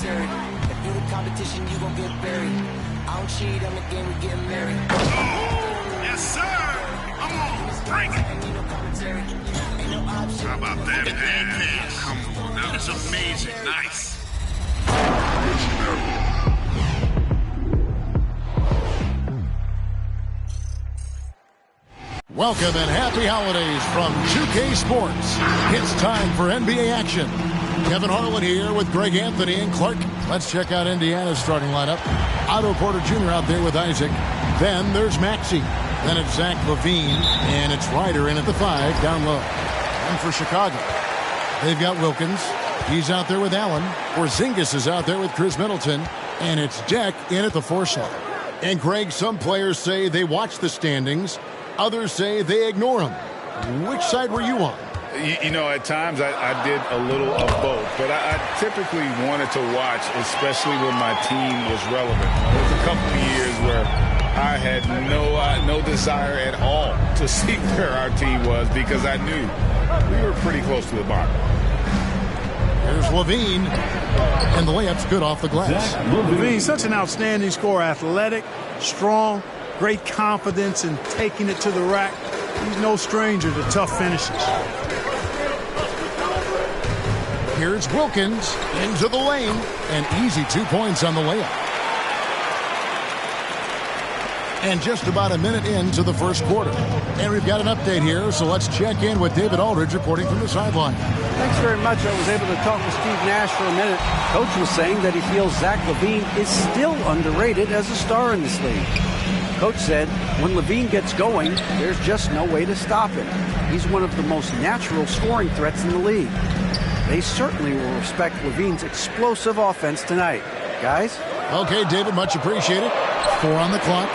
commentary. If you the competition, you gon' get buried. I don't cheat on the game, we get married. Oh, yes, sir. Come on, bring it. How about that pass? Come on, that was amazing. Nice. Welcome and happy holidays from 2K Sports. It's time for NBA action. Kevin Harlan here with Greg Anthony and Clark. Let's check out Indiana's starting lineup. Otto Porter Jr. out there with Isaac. Then there's Maxey. Then it's Zach LaVine. And it's Ryder in at the 5 down low. And for Chicago, they've got Wilkins. He's out there with Allen. Porzingis is out there with Chris Middleton. And it's Deck in at the 4 slot. And Greg, some players say they watch the standings. Others say they ignore them. Which side were you on? You know, at times I did a little of both, but I typically wanted to watch, especially when my team was relevant. There was a couple of years where I had no desire at all to see where our team was because I knew we were pretty close to the bottom. There's LaVine, and the layup's good off the glass. LaVine, such an outstanding scorer, athletic, strong, great confidence in taking it to the rack. He's no stranger to tough finishes. Here's Wilkins into the lane. An easy 2 points on the layup. And just about a minute into the first quarter. And we've got an update here, so let's check in with David Aldridge reporting from the sideline. Thanks very much. I was able to talk with Steve Nash for a minute. Coach was saying that he feels Zach LaVine is still underrated as a star in this league. Coach said when LaVine gets going, there's just no way to stop him. He's one of the most natural scoring threats in the league. They certainly will respect LaVine's explosive offense tonight. Guys? Okay, David, much appreciated. 4 on the clock.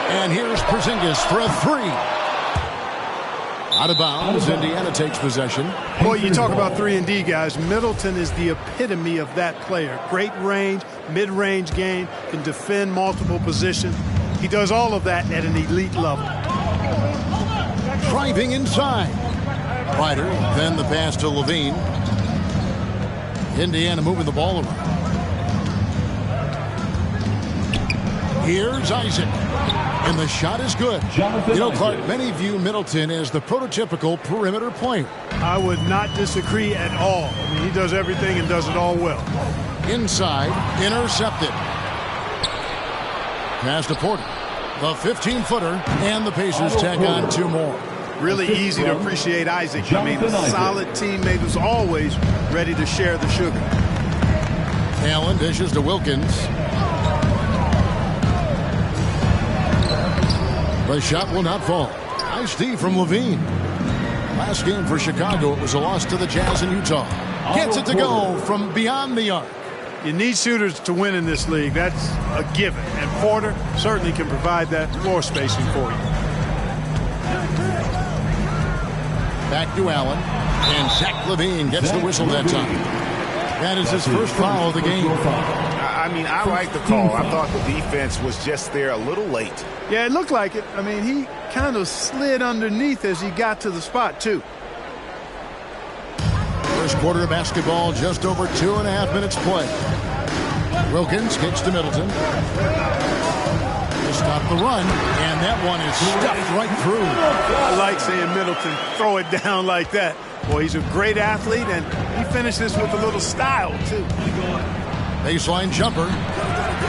And here's Porzingis for a 3. Out of bounds, Indiana takes possession. Boy, you talk about 3-and-D, guys. Middleton is the epitome of that player. Great range, mid-range game, can defend multiple positions. He does all of that at an elite level. Driving inside. Ryder, then the pass to LaVine. Indiana moving the ball around. Here's Isaac. And the shot is good. You know, Clark, many view Middleton as the prototypical perimeter player. I would not disagree at all. I mean, he does everything and does it all well. Inside, intercepted. Pass to Porter. The 15-footer, and the Pacers tack on 2 more. Really easy to appreciate Isaac. I mean, a solid teammate who's always ready to share the sugar. Allen dishes to Wilkins. The shot will not fall. Nice D from LaVine. Last game for Chicago, it was a loss to the Jazz in Utah. Gets it to go from beyond the arc. You need shooters to win in this league. That's a given. And Porter certainly can provide that floor spacing for you. Back to Allen. And Zach LaVine gets the whistle that time. That is his first foul of the game. I mean, I like the call. I thought the defense was just there a little late. Yeah, it looked like it. I mean, he kind of slid underneath as he got to the spot, too. First quarter of basketball, just over 2.5 minutes play. Wilkins kicks to Middleton. To stop the run, and that one is stuffed right through. I like seeing Middleton throw it down like that. Boy, he's a great athlete, and he finishes with a little style, too. Baseline jumper.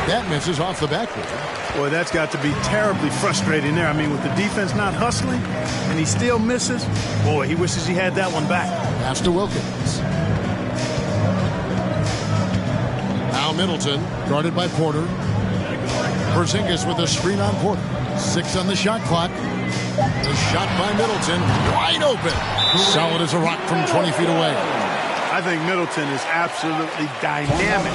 That misses off the backboard. Boy, that's got to be terribly frustrating there. I mean, with the defense not hustling, and he still misses, boy, he wishes he had that one back. Pass to Wilkins. Now Middleton, guarded by Porter. Porzingis with a screen on Porter. 6 on the shot clock. The shot by Middleton, wide open. Solid as a rock from 20 feet away. I think Middleton is absolutely dynamic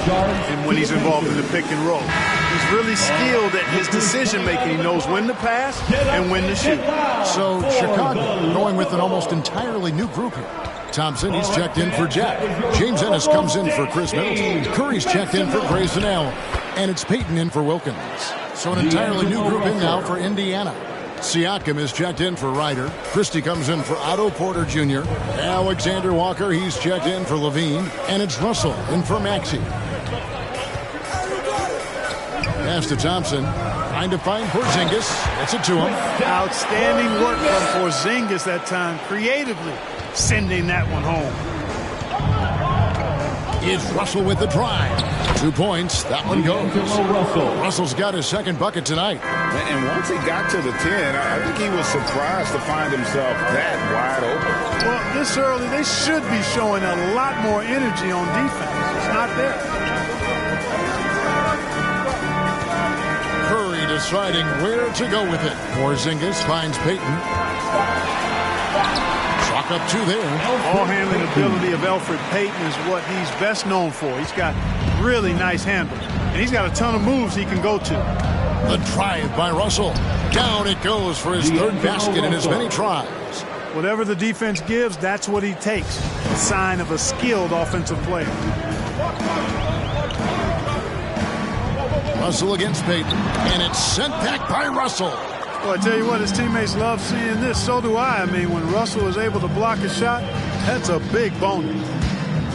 and when he's involved in the pick and roll. He's really skilled at his decision-making. He knows when to pass and when to shoot. So Chicago going with an almost entirely new group here. Thompson, he's checked in for Jack. James Ennis comes in for Chris Middleton. Curry's checked in for Grayson Allen. And it's Peyton in for Wilkins. So an entirely new group in now for Indiana. Siakam is checked in for Ryder. Christie comes in for Otto Porter Jr. Alexander Walker, he's checked in for LaVine. And it's Russell in for Maxey. pass to Thompson. Trying to find Porzingis. Gets it to him. Outstanding work from Porzingis that time, creatively sending that one home. It's Russell with the drive. 2 points. That one goes. Russell's got his second bucket tonight. And once he got to the 10, I think he was surprised to find himself that wide open. Well, this early, they should be showing a lot more energy on defense. It's not there. Curry deciding where to go with it. Porzingis finds Payton. Clock up 2 there. Ball handling ability of Elfrid Payton is what he's best known for. He's got really nice handles, and he's got a ton of moves he can go to. The drive by Russell. Down it goes for his third basket in as many tries. Whatever the defense gives, that's what he takes. A sign of a skilled offensive player. Russell against Payton, and it's sent back by Russell. Well, I tell you what, his teammates love seeing this. So do I. I mean, when Russell is able to block a shot, that's a big bonus.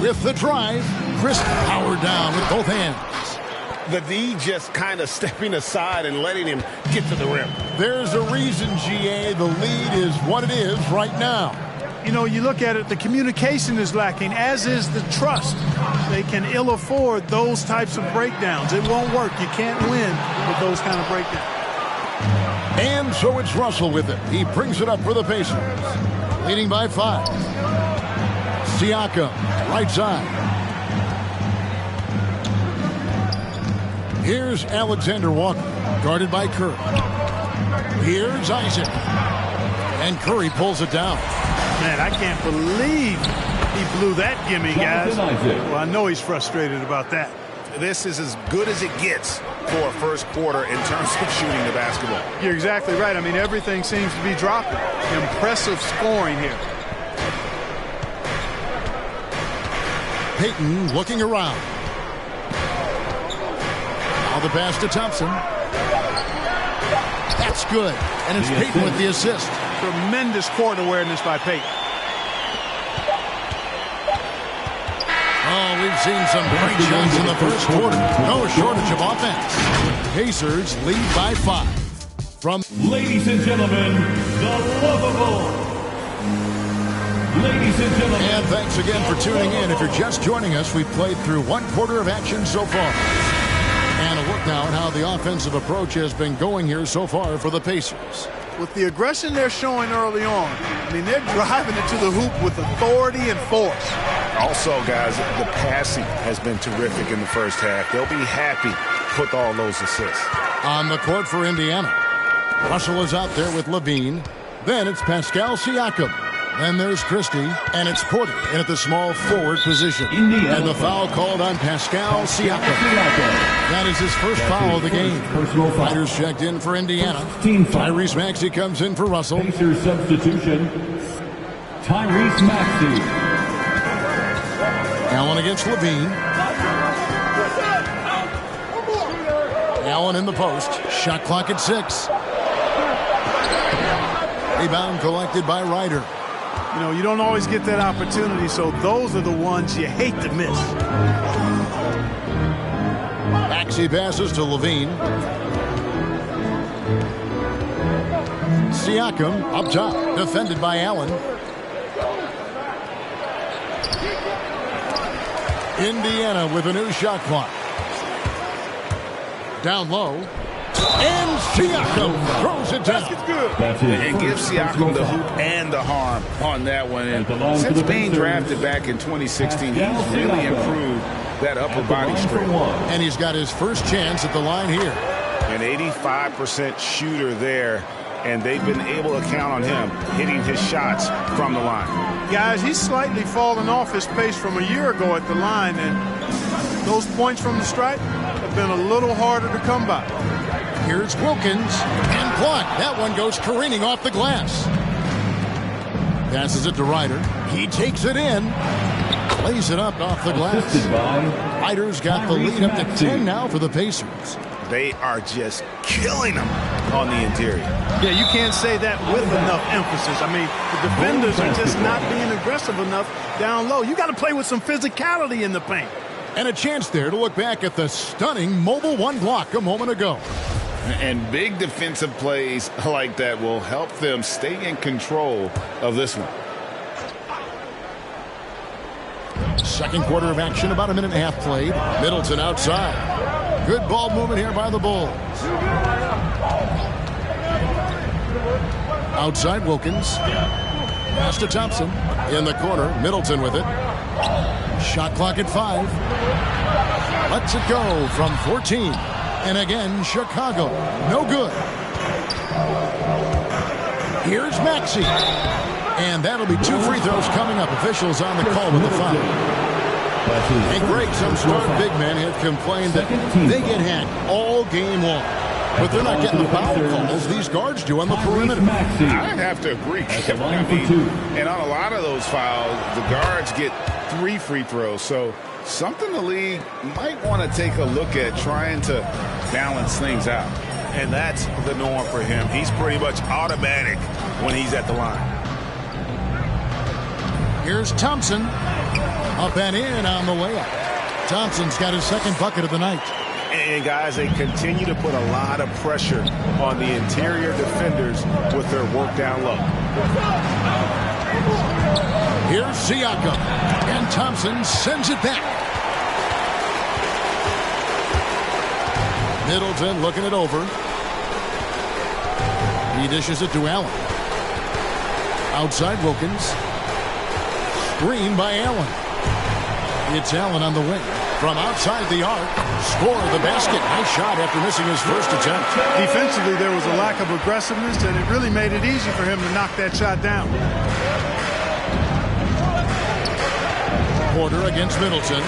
With the drive, Chris powered down with both hands. The D just kind of stepping aside and letting him get to the rim. There's a reason, GA, the lead is what it is right now. You know, you look at it, the communication is lacking, as is the trust. They can ill afford those types of breakdowns. It won't work. You can't win with those kind of breakdowns. And so it's Russell with it. He brings it up for the Pacers. Leading by 5. Siakam, right side. Here's Alexander Walker, guarded by Curry. Here's Isaac. And Curry pulls it down. Man, I can't believe he blew that gimme, guys. Well, I know he's frustrated about that. This is as good as it gets for a first quarter in terms of shooting the basketball. You're exactly right. I mean, everything seems to be dropping. Impressive scoring here. Payton looking around. Now the pass to Thompson. That's good. And it's Payton with the assist. Tremendous court awareness by Payton. Oh, we've seen some great shots in the first quarter. No shortage of offense. Pacers lead by 5. From Ladies and gentlemen, the lovable. Ladies and gentlemen. And thanks again for tuning in. If you're just joining us, we've played through 1 quarter of action so far. And a look now at how the offensive approach has been going here so far for the Pacers. With the aggression they're showing early on, I mean, they're driving it to the hoop with authority and force. Also, guys, the passing has been terrific in the first half. They'll be happy with all those assists. On the court for Indiana, Russell is out there with Levine. Then it's Pascal Siakam. Then there's Christie, and it's Porter in at the small forward position. And the foul called on Pascal Siakam. That is his first foul of the game. Fighters checked in for Indiana. Tyrese Maxey comes in for Russell. Pacers substitution, Tyrese Maxey. Allen against Levine. Allen in the post. Shot clock at 6. Rebound collected by Ryder. You know, you don't always get that opportunity, so those are the ones you hate to miss. Maxey passes to Levine. Siakam up top, defended by Allen. Indiana with a new shot clock. Down low. And Siakam throws it down. That's it. And give Siakam the hoop and the harm on that one. And since being drafted back in 2016, he's really improved that upper body strength. And he's got his first chance at the line here. An 85% shooter there, and they've been able to count on him hitting his shots from the line. Guys, he's slightly fallen off his pace from a year ago at the line, and those points from the stripe have been a little harder to come by. Here's Wilkins, and blocked. That one goes careening off the glass. Passes it to Ryder. He takes it in. Lays it up off the glass. Ryder's got the lead up to 10 now for the Pacers. They are just killing them on the interior. Yeah, you can't say that with enough emphasis. I mean, the defenders are just not being aggressive enough down low. You got to play with some physicality in the paint. And a chance there to look back at the stunning Mobile One block a moment ago. And big defensive plays like that will help them stay in control of this one. Second quarter of action, about a minute and a half played. Middleton outside. Good ball movement here by the Bulls. Outside Wilkins. Pass to Thompson. In the corner, Middleton with it. Shot clock at 5. Lets it go from 14. And again, Chicago. No good. Here's Maxey. And that'll be 2 free throws coming up. Officials on the call with the foul. And Greg, some star big men have complained that they get hacked all game long. But they're not getting the foul calls these guards do on the perimeter. I have to agree. And on a lot of those fouls, the guards get 3 free throws. So something the league might want to take a look at, trying to balance things out. And that's the norm for him. He's pretty much automatic when he's at the line. Here's Thompson. Up and in on the layup. Thompson's got his second bucket of the night. And guys, they continue to put a lot of pressure on the interior defenders with their work down low. Here's Siakam. And Thompson sends it back. Middleton looking it over. He dishes it to Allen. Outside Wilkins. Screen by Allen. It's Allen on the wing. From outside the arc. Score the basket. Nice shot after missing his first attempt. Defensively, there was a lack of aggressiveness, and it really made it easy for him to knock that shot down. Porter against Middleton.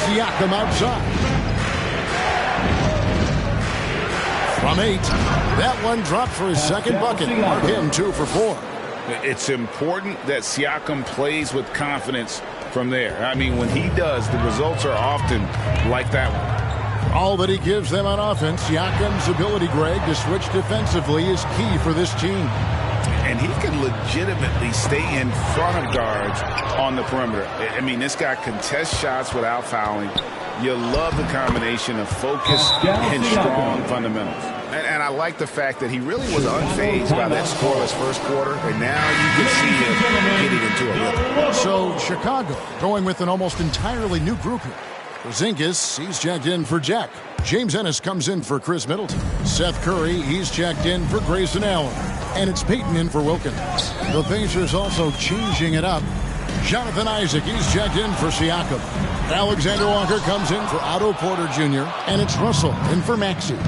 Siakam outside. From 8. That one dropped for his second bucket. Mark him 2 for 4. It's important that Siakam plays with confidence from there. I mean, when he does, the results are often like that one. All that he gives them on offense, Siakam's ability, Greg, to switch defensively is key for this team. And he can legitimately stay in front of guards on the perimeter. I mean, this guy contests shots without fouling. You love the combination of focus and strong fundamentals. And I like the fact that he really was unfazed by that scoreless first quarter, and now you can see him getting into a rhythm. So Chicago going with an almost entirely new group here. Porzingis, he's checked in for Jack. James Ennis comes in for Chris Middleton. Seth Curry, he's checked in for Grayson Allen. And it's Peyton in for Wilkins. The Pacers also changing it up. Jonathan Isaac, he's checked in for Siakam. Alexander Walker comes in for Otto Porter Jr. And it's Russell in for Maxey.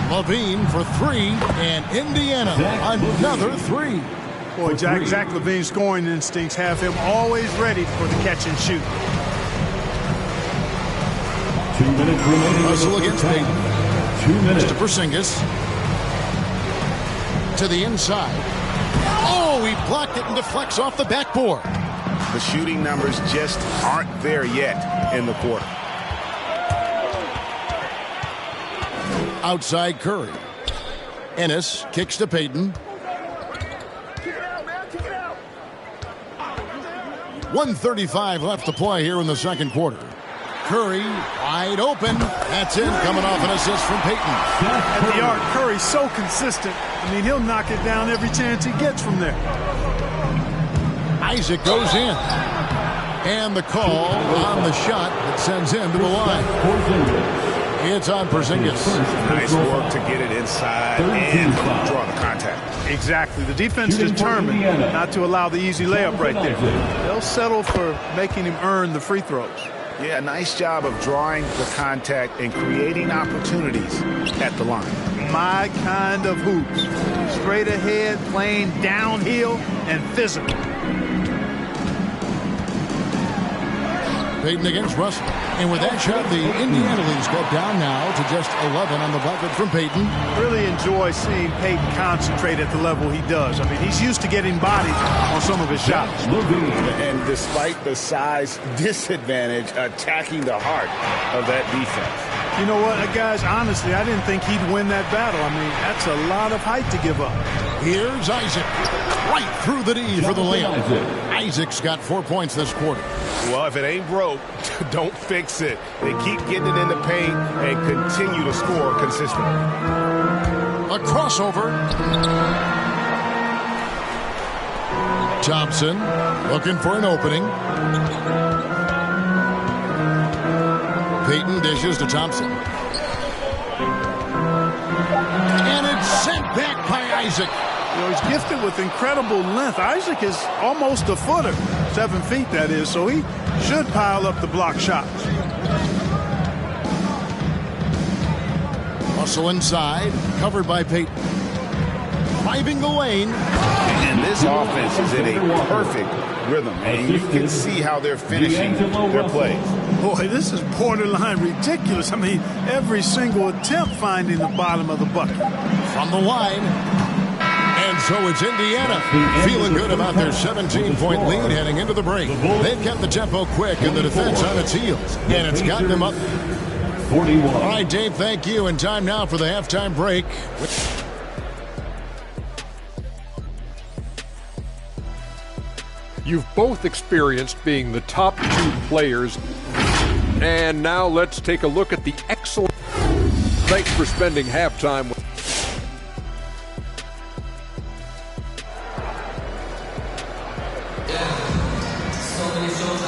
LaVine for 3, and Indiana another 3. Boy, Zach LaVine's scoring instincts have him always ready for the catch and shoot. 2 minutes remaining. Russell against Payton. 2 minutes. To Porzingis. To the inside. Oh, he blocked it and deflects off the backboard. The shooting numbers just aren't there yet in the quarter. Outside Curry. Ennis kicks to Payton. 1:35 left to play here in the second quarter. Curry wide open. That's in, coming off an assist from Payton. At the arc, Curry's so consistent. I mean, he'll knock it down every chance he gets from there. Isaac goes in. And the call on the shot that sends him to the line. It's on Porzingis. Nice work to get it inside and draw the contact. Exactly. The defense is determined not to allow the easy layup right there. They'll settle for making him earn the free throws. Yeah, nice job of drawing the contact and creating opportunities at the line. My kind of hoops. Straight ahead, playing downhill, and physical. Payton against Russell. And with that shot, the Indiana Leagues got down now to just 11 on the bucket from Payton. Really enjoy seeing Payton concentrate at the level he does. I mean, he's used to getting bodied on some of his shots. And despite the size disadvantage, attacking the heart of that defense. You know what, guys, honestly, I didn't think he'd win that battle. I mean, that's a lot of height to give up. Here's Isaac. Right through the D for the layup. Isaac's got 4 points this quarter. Well, if it ain't broke, don't fix it. They keep getting it in the paint and continue to score consistently. A crossover. Thompson looking for an opening. Payton dishes to Thompson. And it's sent back by Isaac. You know, he's gifted with incredible length. Isaac is almost a footer, 7 feet that is, so he should pile up the block shots. Russell inside, covered by Payton. Driving the lane. And this offense is in a perfect rhythm, and you can see how they're finishing their plays. Boy, this is borderline ridiculous. I mean, every single attempt finding the bottom of the bucket. From the line. And so it's Indiana feeling good about their 17-point lead heading into the break. They've kept the tempo quick and the defense on its heels, and it's gotten them up. 41. All right, Dave, thank you. And time now for the halftime break. You've both experienced being the top 2 players. And now let's take a look at the excellent. Thanks for spending halftime with.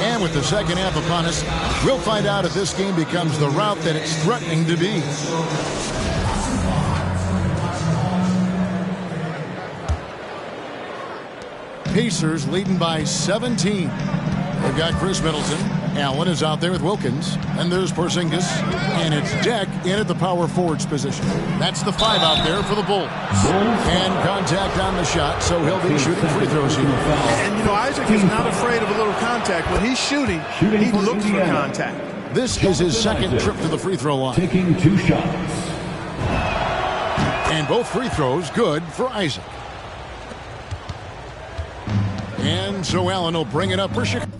And with the second half upon us, we'll find out if this game becomes the route that it's threatening to be. Pacers leading by 17. They've got Chris Middleton. Allen is out there with Wilkins. And there's Porzingis. And it's Deck in at the power forwards position. That's the 5 out there for the Bulls. And contact on the shot, so he'll be shooting free throws here. And, you know, Isaac is not afraid of a little contact. When he's shooting, he looks for contact. This is his second trip to the free throw line. Taking 2 shots. And both free throws good for Isaac. And so Allen will bring it up for Chicago.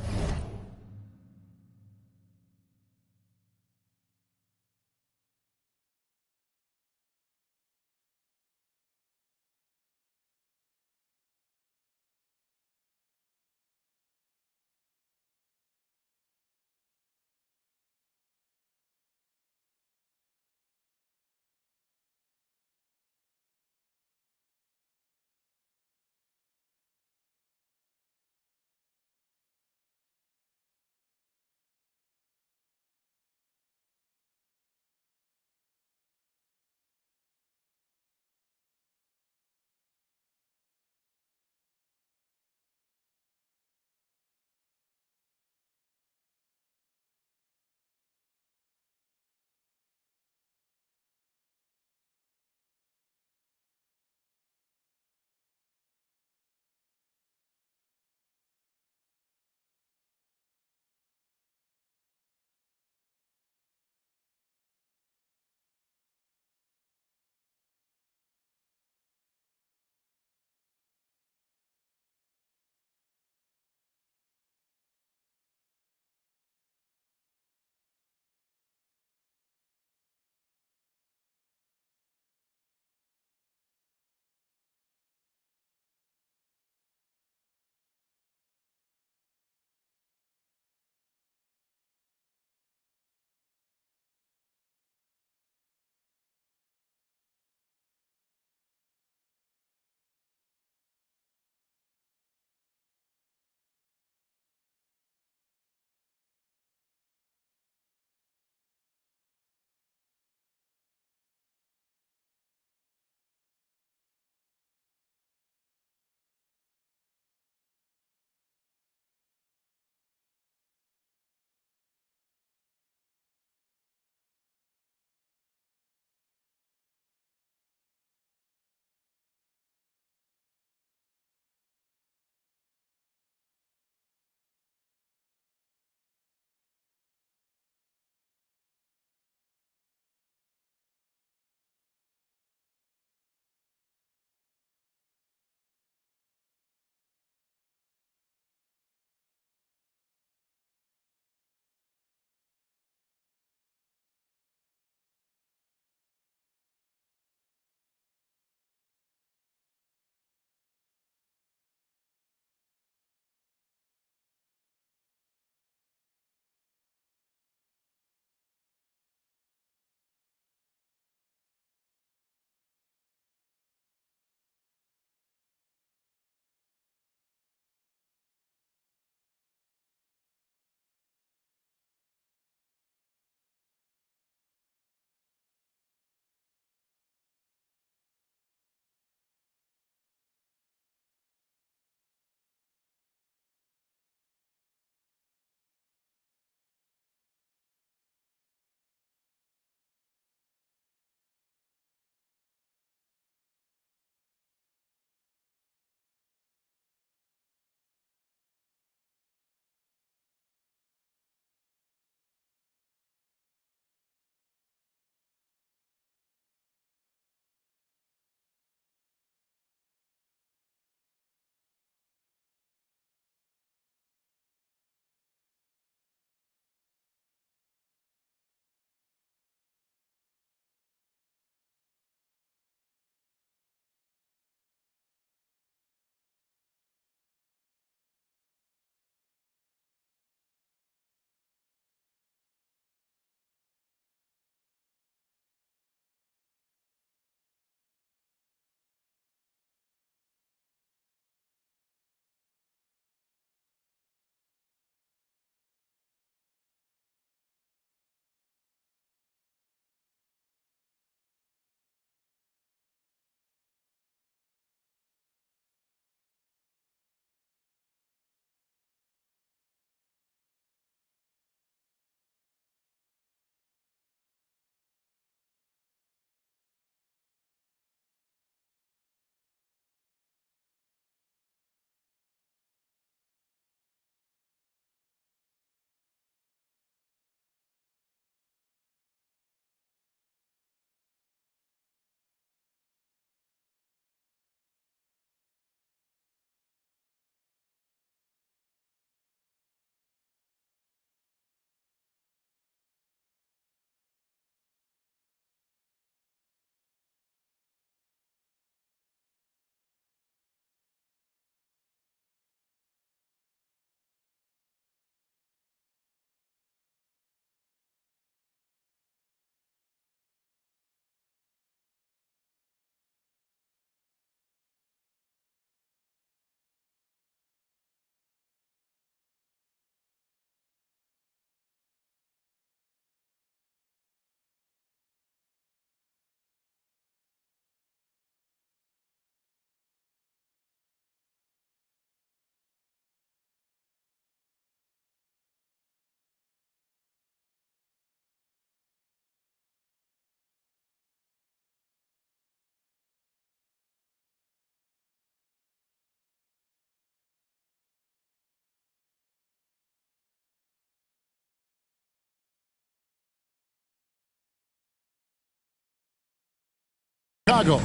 Chicago.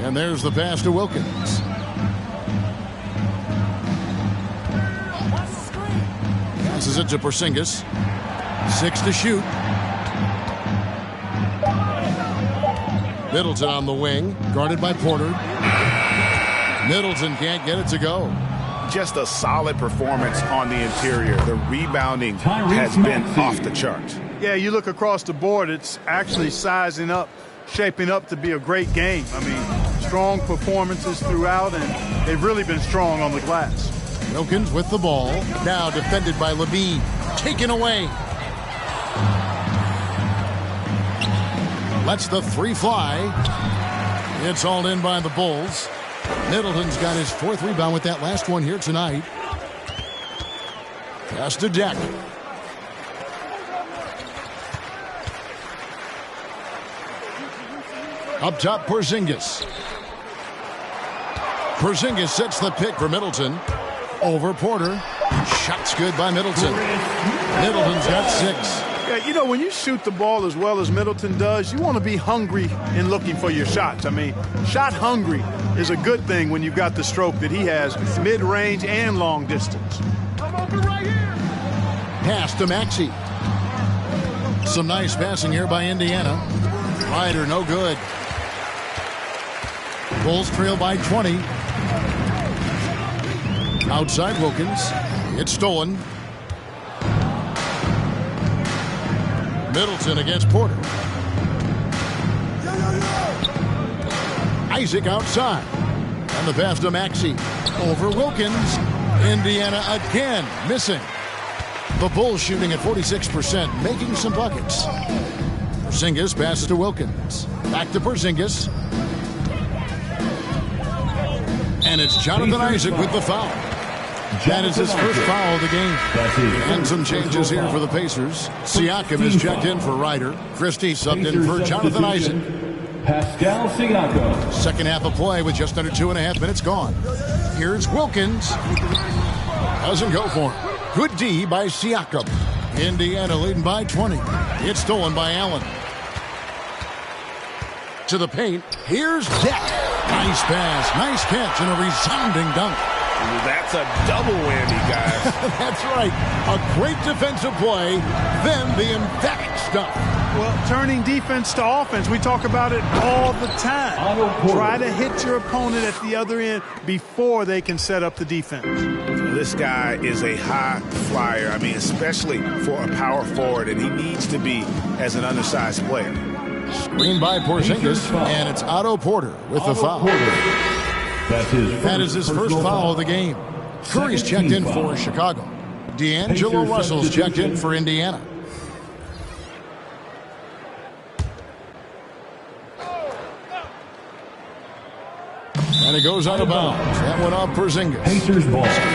And there's the pass to Wilkins. Passes it to Porzingis. 6 to shoot. Middleton on the wing, guarded by Porter. Middleton can't get it to go. Just a solid performance on the interior. The rebounding has been off the charts. Yeah, you look across the board, it's actually sizing up, shaping up to be a great game. I mean, strong performances throughout, and they've really been strong on the glass. Wilkins with the ball, now defended by LaVine. Taken away. Lets the three fly. It's hauled in by the Bulls. Middleton's got his 4th rebound with that last one here tonight. Pass to Deck. Up top, Porzingis. Porzingis sets the pick for Middleton. Over Porter. Shot's good by Middleton. Middleton's got 6. Yeah, you know, when you shoot the ball as well as Middleton does, you want to be hungry in looking for your shots. I mean, shot hungry is a good thing when you've got the stroke that he has, mid-range and long distance. Pass to Maxey. Some nice passing here by Indiana. Ryder, no good. Bulls trail by 20. Outside Wilkins. It's stolen. Middleton against Porter. Isaac outside. And the pass to Maxey. Over Wilkins. Indiana again missing. The Bulls shooting at 46%, making some buckets. Porzingis passes to Wilkins. Back to Porzingis. And it's Jonathan Isaac with the foul. That is his first foul of the game. And some changes here for the Pacers. Siakam is checked in for Ryder. Christie subbed in for Jonathan Isaac. Pascal Siakam. Second half of play with just under 2.5 minutes gone. Here's Wilkins. Doesn't go for him. Good D by Siakam. Indiana leading by 20. It's stolen by Allen. To the paint. Here's Deck. Nice pass. Nice catch and a resounding dunk. That's a double whammy, guys. That's right. A great defensive play, then the emphatic stuff. Well, turning defense to offense, we talk about it all the time. Try to hit your opponent at the other end before they can set up the defense. This guy is a high flyer. I mean, especially for a power forward, and he needs to be as an undersized player. Screen by Porzingis, and it's Otto Porter with the foul. That is his first foul of the game. Curry's checked in for Chicago. D'Angelo Russell's checked in for Indiana. And it goes out of bounds. That went off Porzingis.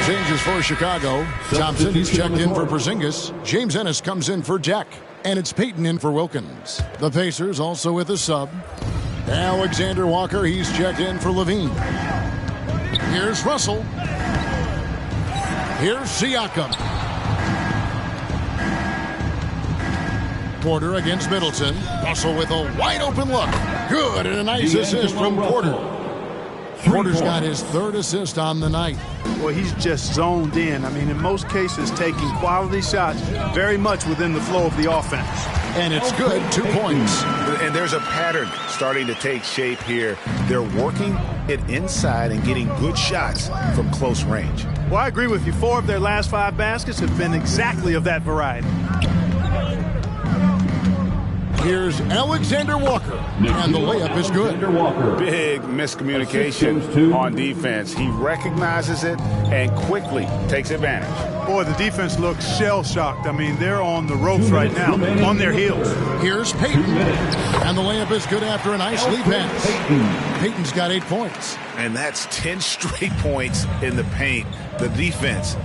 Changes for Chicago. Thompson is checked in for Porzingis. James Ennis comes in for Deck. And it's Payton in for Wilkins. The Pacers also with a sub. Alexander Walker, he's checked in for LaVine. Here's Russell. Here's Siakam. Porter against Middleton. Russell with a wide open look. Good, and a nice assist from Porter. Porter's got his 3rd assist on the night. Well, he's just zoned in. I mean, in most cases, taking quality shots very much within the flow of the offense. And it's good, 2 points. And there's a pattern starting to take shape here. They're working it inside and getting good shots from close range. Well, I agree with you. 4 of their last 5 baskets have been exactly of that variety. Here's Alexander Walker, and the layup is good. Big miscommunication on defense. He recognizes it and quickly takes advantage. Boy, the defense looks shell-shocked. I mean, they're on the ropes right now, on their heels. Here's Payton, and the layup is good after a nice lead pass. Payton's got 8 points. And that's 10 straight points in the paint. The defense,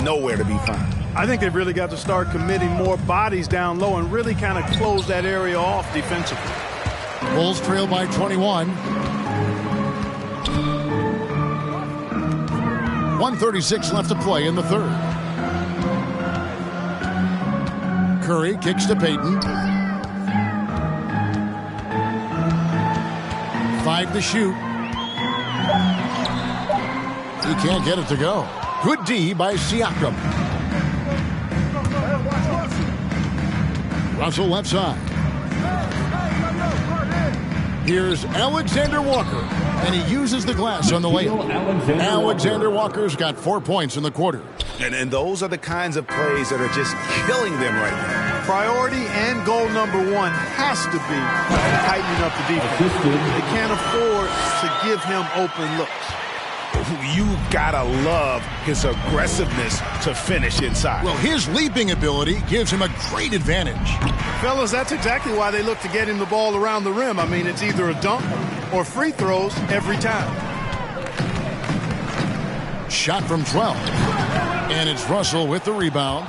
nowhere to be found. I think they've really got to start committing more bodies down low and really kind of close that area off defensively. Bulls trail by 21. 1:36 left to play in the 3rd. Curry kicks to Payton. Drive to shoot. He can't get it to go. Good D by Siakam. Russell left side. Here's Alexander Walker, and he uses the glass on the layup. Alexander Walker's got 4 points in the quarter. And those are the kinds of plays that are just killing them right now. Priority and goal number one has to be tightening up the defense. They can't afford to give him open looks. You gotta love his aggressiveness to finish inside. Well, his leaping ability gives him a great advantage. Fellas, that's exactly why they look to get him the ball around the rim. I mean, it's either a dunk or free throws every time. Shot from 12. And it's Russell with the rebound.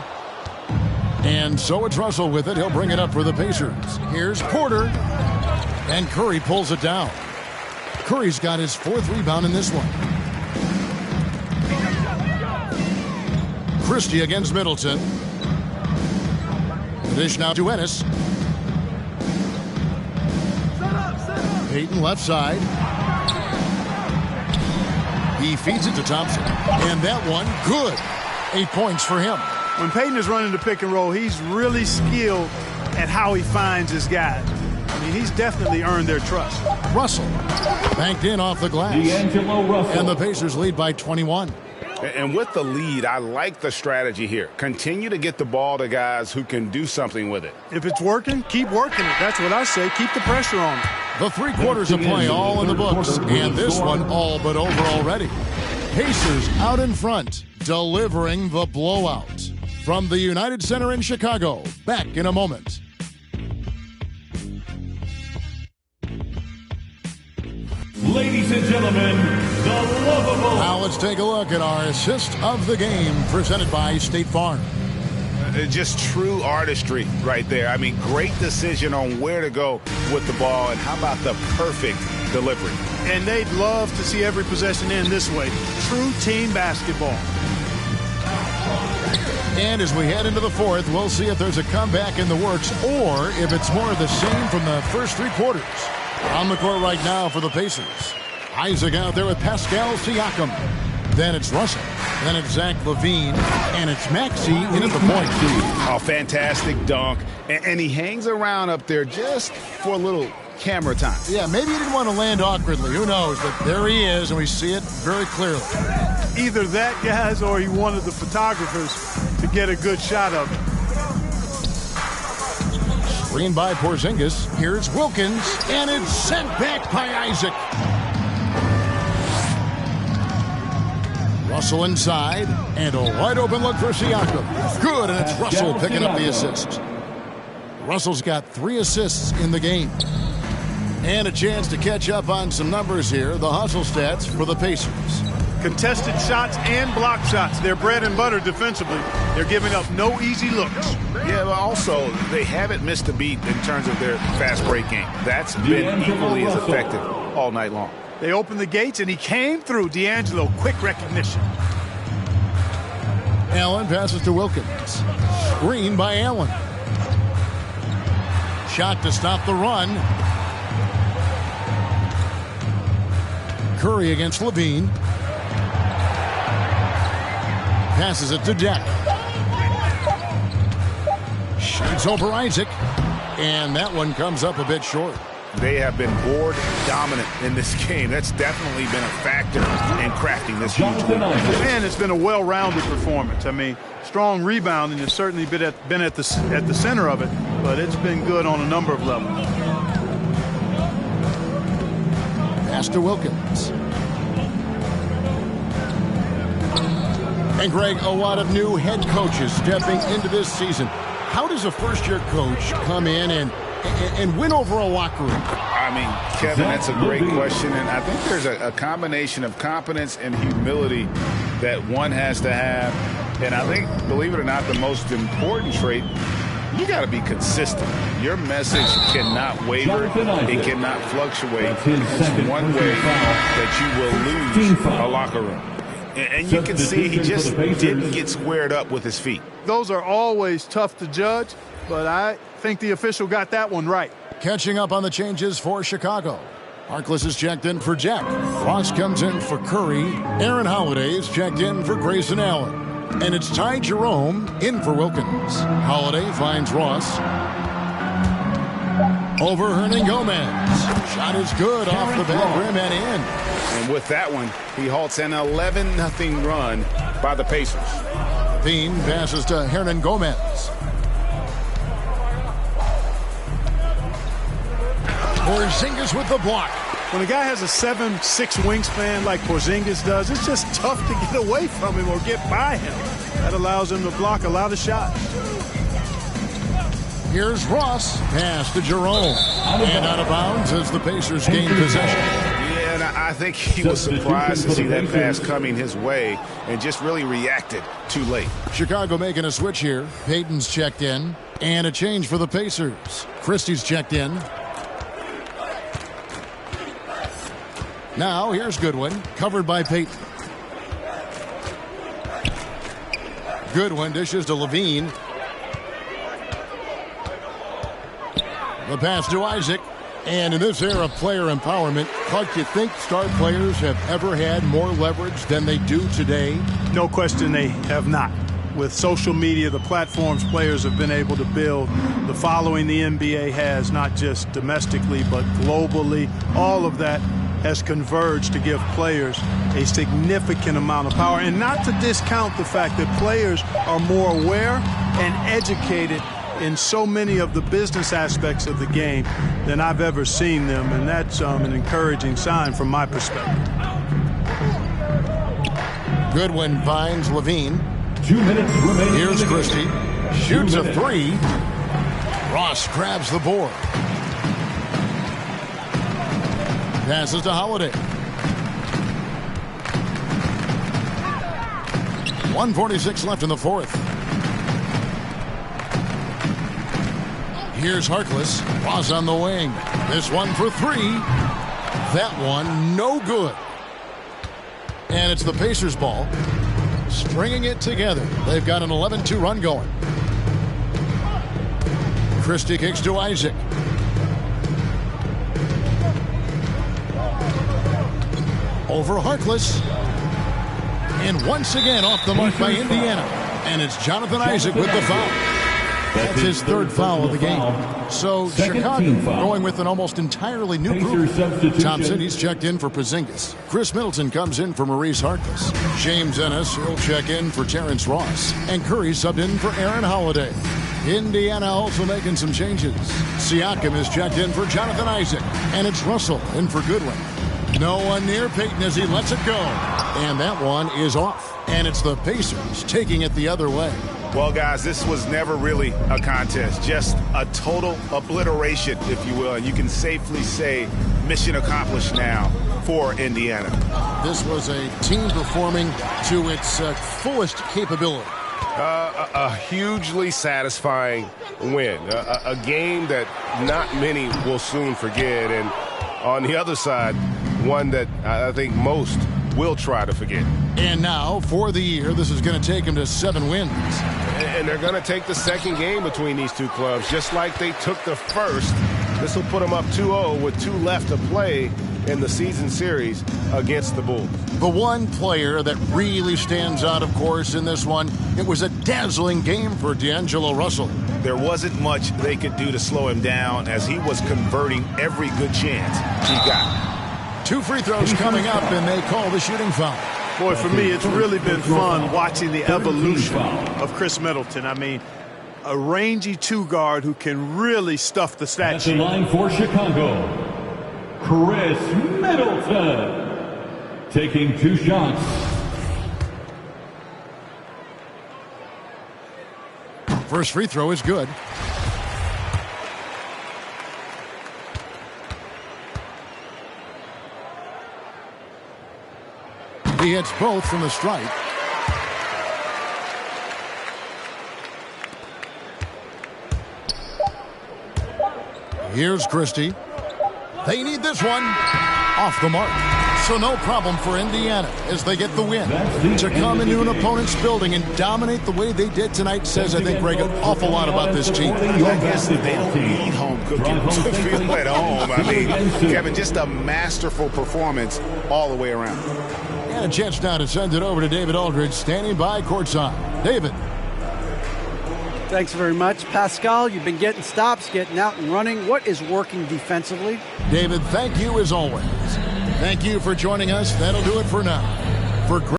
And so it's Russell with it. He'll bring it up for the Pacers. Here's Porter. And Curry pulls it down. Curry's got his 4th rebound in this one. Christie against Middleton. The dish now to Ennis. Payton left side. He feeds it to Thompson. And that one, good. 8 points for him. When Payton is running the pick and roll, he's really skilled at how he finds his guys. I mean, he's definitely earned their trust. Russell banked in off the glass. D'Angelo Russell. And the Pacers lead by 21. And with the lead, I like the strategy here. Continue to get the ball to guys who can do something with it. If it's working, keep working it. That's what I say. Keep the pressure on it. The 3 quarters of play all in the books. And this one all but over already. Pacers out in front, delivering the blowout. From the United Center in Chicago, back in a moment. Ladies and gentlemen, the lovable. Now let's take a look at our assist of the game presented by State Farm. Just true artistry right there. I mean, great decision on where to go with the ball, and how about the perfect delivery. And they'd love to see every possession end this way. True team basketball. And as we head into the 4th, we'll see if there's a comeback in the works or if it's more of the same from the first 3 quarters. On the court right now for the Pacers. Isaac out there with Pascal Siakam. Then it's Russell. Then it's Zach LaVine. And it's Maxey in at the point. Oh, fantastic dunk. And he hangs around up there just for a little camera time. Yeah, maybe he didn't want to land awkwardly. Who knows? But there he is, and we see it very clearly. Either that, guys, or he wanted the photographers to get a good shot of it. Screen by Porzingis. Here's Wilkins, and it's sent back by Isaac. Russell inside, and a wide open look for Siakam. Good, and it's Russell picking up the assist. Russell's got 3 assists in the game. And a chance to catch up on some numbers here. The hustle stats for the Pacers. Contested shots and block shots. They're bread and butter defensively. They're giving up no easy looks. Yeah, but also, they haven't missed a beat in terms of their fast break game. That's been equally as effective all night long. They opened the gates, and he came through. D'Angelo, quick recognition. Allen passes to Wilkins. Screen by Allen. Shot to stop the run. Curry against LaVine. Passes it to Deck. Shoots over Isaac. And that one comes up a bit short. They have been board dominant in this game. That's definitely been a factor in crafting this huge win. And it's been a well-rounded performance. I mean, strong rebounding has certainly been at the center of it, but it's been good on a number of levels. Pass to Wilkins. And Greg, a lot of new head coaches stepping into this season. How does a first-year coach come in and win over a locker room? I mean, Kevin, that's a great question. And I think there's a combination of competence and humility that one has to have. And I think, believe it or not, the most important trait, you got to be consistent. Your message cannot waver. It cannot fluctuate. It's one way that you will lose a locker room. And you can see he just didn't get squared up with his feet. Those are always tough to judge, but I think the official got that one right. Catching up on the changes for Chicago. Harkless is checked in for Jeff. Ross comes in for Curry. Aaron Holiday is checked in for Grayson Allen. And it's Ty Jerome in for Wilkins. Holiday finds Ross. Over Hernan Gomez. Shot is good off the back rim and in. And with that one, he halts an 11-0 run by the Pacers. Bean passes to Hernan Gomez. Porzingis with the block. When a guy has a 7'6" wingspan like Porzingis does, it's just tough to get away from him or get by him. That allows him to block a lot of shots. Here's Ross. Pass to Jerome. And out of bounds as the Pacers gain possession. Yeah, and I think he was surprised to see that pass coming his way and just really reacted too late. Chicago making a switch here. Payton's checked in. And a change for the Pacers. Christie's checked in. Now, here's Goodwin, covered by Payton. Goodwin dishes to Levine. The pass to Isaac. And in this era of player empowerment, Clark, you think star players have ever had more leverage than they do today? No question they have not. With social media, the platforms players have been able to build, the following the NBA has, not just domestically, but globally, all of that has converged to give players a significant amount of power. And not to discount the fact that players are more aware and educated in so many of the business aspects of the game than I've ever seen them. And that's an encouraging sign from my perspective. Goodwin finds Levine. 2 minutes remaining. Here's Christie. Shoots a three. Ross grabs the board. Passes to Holiday. 1:46 left in the fourth. Here's Harkless. Ross on the wing. This one for three. That one no good. And it's the Pacers' ball. Stringing it together. They've got an 11-2 run going. Christie kicks to Isaac. Over Harkless. And once again off the mark by Indiana. And it's Jonathan Isaac with the foul. That's his third foul of the game. So Chicago going with an almost entirely new group. Tom City's checked in for Porzingis. Chris Middleton comes in for Maurice Harkless. James Ennis will check in for Terrence Ross. And Curry subbed in for Aaron Holiday. Indiana also making some changes. Siakam is checked in for Jonathan Isaac. And it's Russell in for Goodwin. No one near Payton as he lets it go. And that one is off. And it's the Pacers taking it the other way. Well, guys, this was never really a contest. Just a total obliteration, if you will. And you can safely say mission accomplished now for Indiana. This was a team performing to its fullest capability. A hugely satisfying win. A game that not many will soon forget. And on the other side, one that I think most will try to forget. And now, for the year, this is going to take them to 7 wins. And they're going to take the second game between these two clubs, just like they took the first. This will put them up 2-0 with 2 left to play in the season series against the Bulls. The one player that really stands out, of course, in this one, it was a dazzling game for D'Angelo Russell. There wasn't much they could do to slow him down as he was converting every good chance he got. 2 free throws coming up, and they call the shooting foul. Boy, for me, it's really been fun watching the evolution of Chris Middleton. I mean, a rangy 2 guard who can really stuff the stat At sheet. the line for Chicago, Chris Middleton taking 2 shots. First free throw is good. He hits both from the stripe. Here's Christie. They need this one. Off the mark. So no problem for Indiana as they get the win. To come into an opponent's building and dominate the way they did tonight says, I think, Greg, an awful lot about this team. I guess they don't need home cooking to feel at home. I mean, Kevin, just a masterful performance all the way around. And a chance now to send it over to David Aldridge, standing by courtside. David. Thanks very much. Pascal, you've been getting stops, getting out and running. What is working defensively? David, thank you as always. Thank you for joining us. That'll do it for now. For